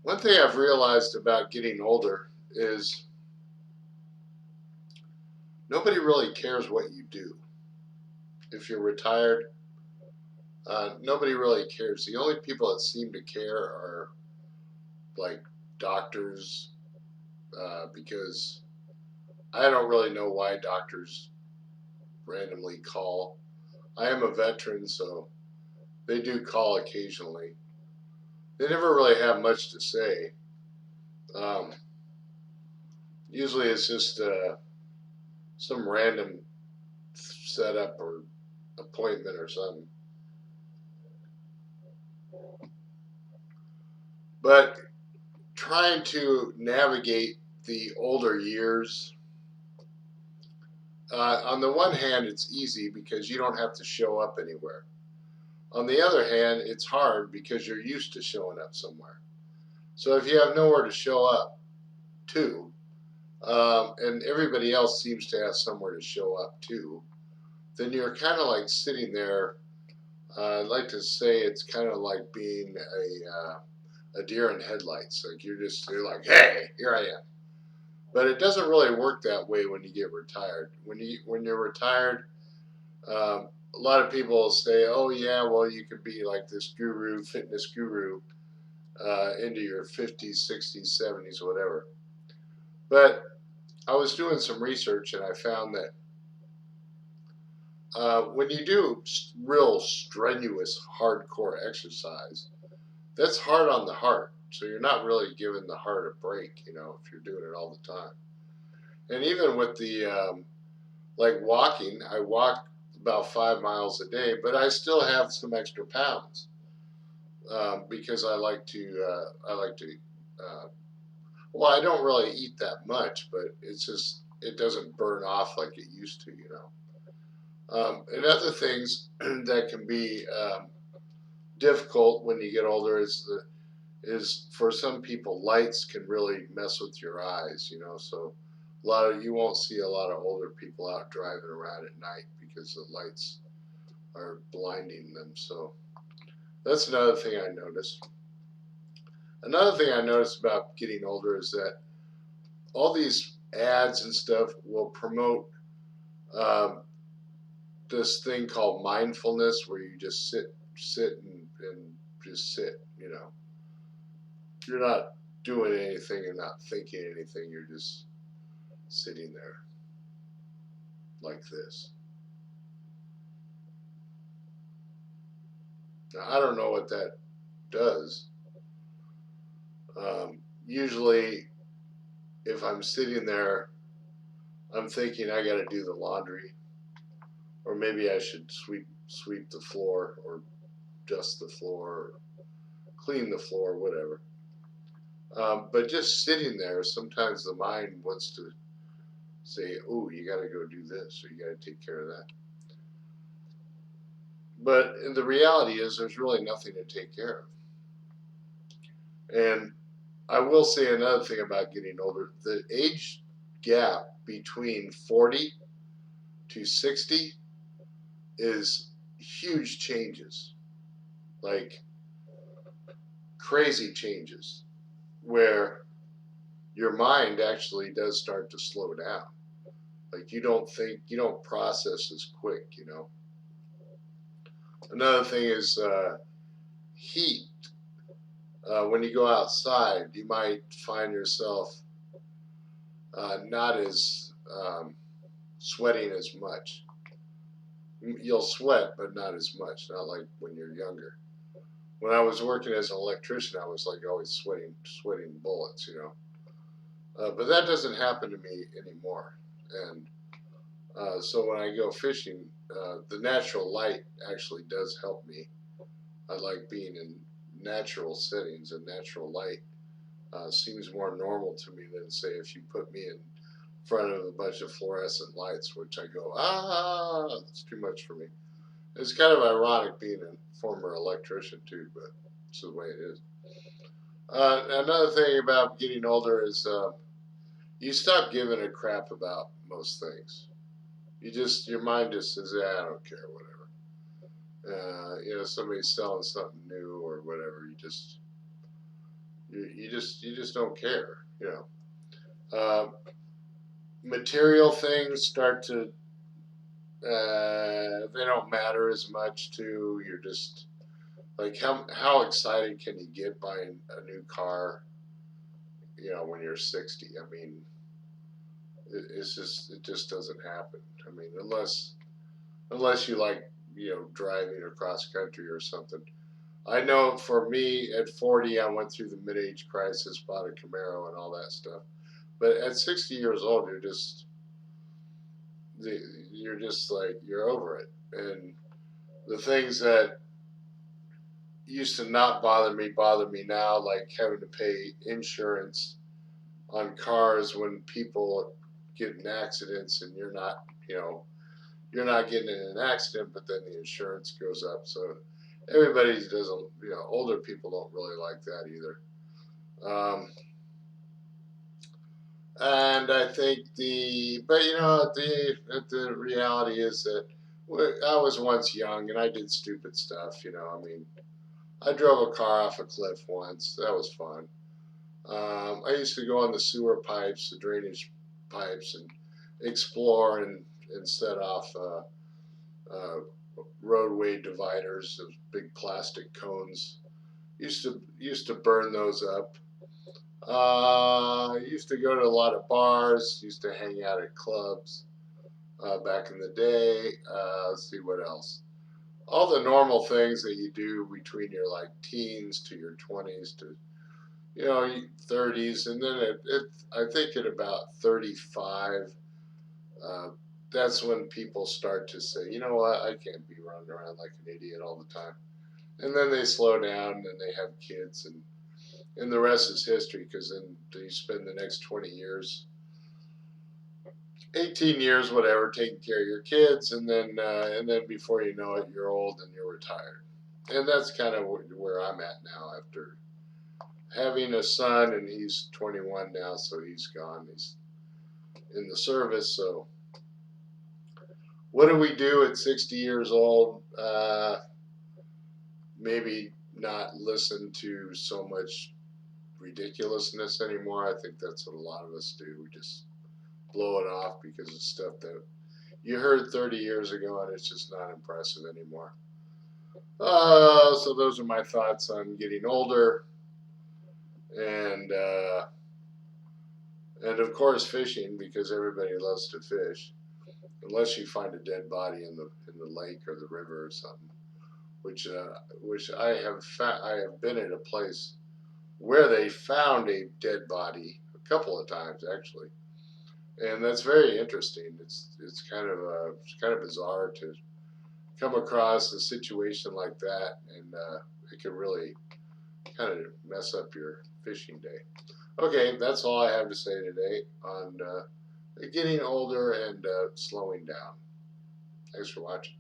One thing I've realized about getting older is nobody really cares what you do. If you're retired, nobody really cares. The only people that seem to care are like doctors, because I don't really know why doctors randomly call. I am a veteran, so they do call occasionally. They never really have much to say. Um, Usually it's just some random setup or appointment or something. But trying to navigate the older years, on the one hand, it's easy because you don't have to show up anywhere. On the other hand, it's hard because you're used to showing up somewhere. So if you have nowhere to show up to, and everybody else seems to have somewhere to show up to, then you're kind of like sitting there. I'd like to say it's kind of like being a deer in headlights. Like you're like, hey, here I am. But it doesn't really work that way when you get retired. When you're retired, a lot of people say, "Oh yeah, well you could be like this guru, fitness guru, into your 50s, 60s, 70s, whatever." But I was doing some research and I found that when you do real strenuous, hardcore exercise, that's hard on the heart. So you're not really giving the heart a break, if you're doing it all the time. And even with the like walking, I walk about 5 miles a day, but I still have some extra pounds, because I like to. Uh, well, I don't really eat that much, but it's just it doesn't burn off like it used to. And other things that can be difficult when you get older is for some people lights can really mess with your eyes. So you won't see a lot of older people out driving around at night because the lights are blinding them. So that's another thing I noticed. Another thing I noticed about getting older is that all these ads and stuff will promote um, this thing called mindfulness, where you just sit and just sit. You're not doing anything, you're not thinking anything, you're just sitting there like this. Now, I don't know what that does. Usually, if I'm sitting there, I'm thinking I got to do the laundry, or maybe I should sweep the floor, or dust the floor, or clean the floor, whatever. But just sitting there, sometimes the mind wants to say, "Oh, you got to go do this, or you got to take care of that." But the reality is, there's really nothing to take care of. And I will say another thing about getting older: the age gap between 40 to 60 is huge changes, like crazy changes, where your mind actually does start to slow down. Like you don't process as quick. Another thing is heat. When you go outside, you might find yourself not as sweating as much. You'll sweat, but not as much. Not like when you're younger. When I was working as an electrician, I was like always sweating bullets. But that doesn't happen to me anymore. And so when I go fishing, the natural light actually does help me. I like being in natural settings, and natural light seems more normal to me than, say, if you put me in front of a bunch of fluorescent lights, which I go, it's too much for me. It's kind of ironic being a former electrician too, but it's the way it is. Another thing about getting older is you stop giving a crap about most things. Your mind just says, "Yeah, I don't care, whatever." Somebody's selling something new or whatever. You just don't care, you know. Material things start to they don't matter as much too. You're just like how excited can you get buying a new car? You know, when you're 60. I mean, it just doesn't happen. I mean, unless you like driving across country or something. I know for me at 40, I went through the mid-age crisis, bought a Camaro and all that stuff. But at 60 years old, you're just like you're over it, and the things that used to not bother me now, like having to pay insurance on cars when people get in accidents and you know, you're not getting in an accident, but then the insurance goes up. So everybody doesn't, older people don't really like that either. And I think but the reality is that I was once young and I did stupid stuff. I mean, I drove a car off a cliff once. That was fun. I used to go on the sewer pipes, the drainage pipes, and explore and set off uh, roadway dividers of big plastic cones. Used to burn those up. Used to go to a lot of bars. Used to hang out at clubs back in the day. Let's see what else. All the normal things that you do between your like teens to your 20s to 30s, and then I think at about 35, uh, that's when people start to say, you know what, I can't be running around like an idiot all the time. And then they slow down and they have kids, and the rest is history because then you spend the next 20 years, 18 years, whatever, taking care of your kids, and then before you know it, you're old and you're retired. And that's kind of where I'm at now after having a son, and he's 21 now, so he's gone. He's in the service. So, what do we do at 60 years old? Maybe not listen to so much ridiculousness anymore. I think that's what a lot of us do. We just blow it off because it's stuff that you heard 30 years ago, and it's just not impressive anymore. So those are my thoughts on getting older, and of course fishing because everybody loves to fish, unless you find a dead body in the lake or the river or something. Which I have been at a place where they found a dead body a couple of times actually, and that's very interesting. It's kind of bizarre to come across a situation like that, and it can really kind of mess up your fishing day. Okay, that's all I have to say today on getting older and slowing down. Thanks for watching.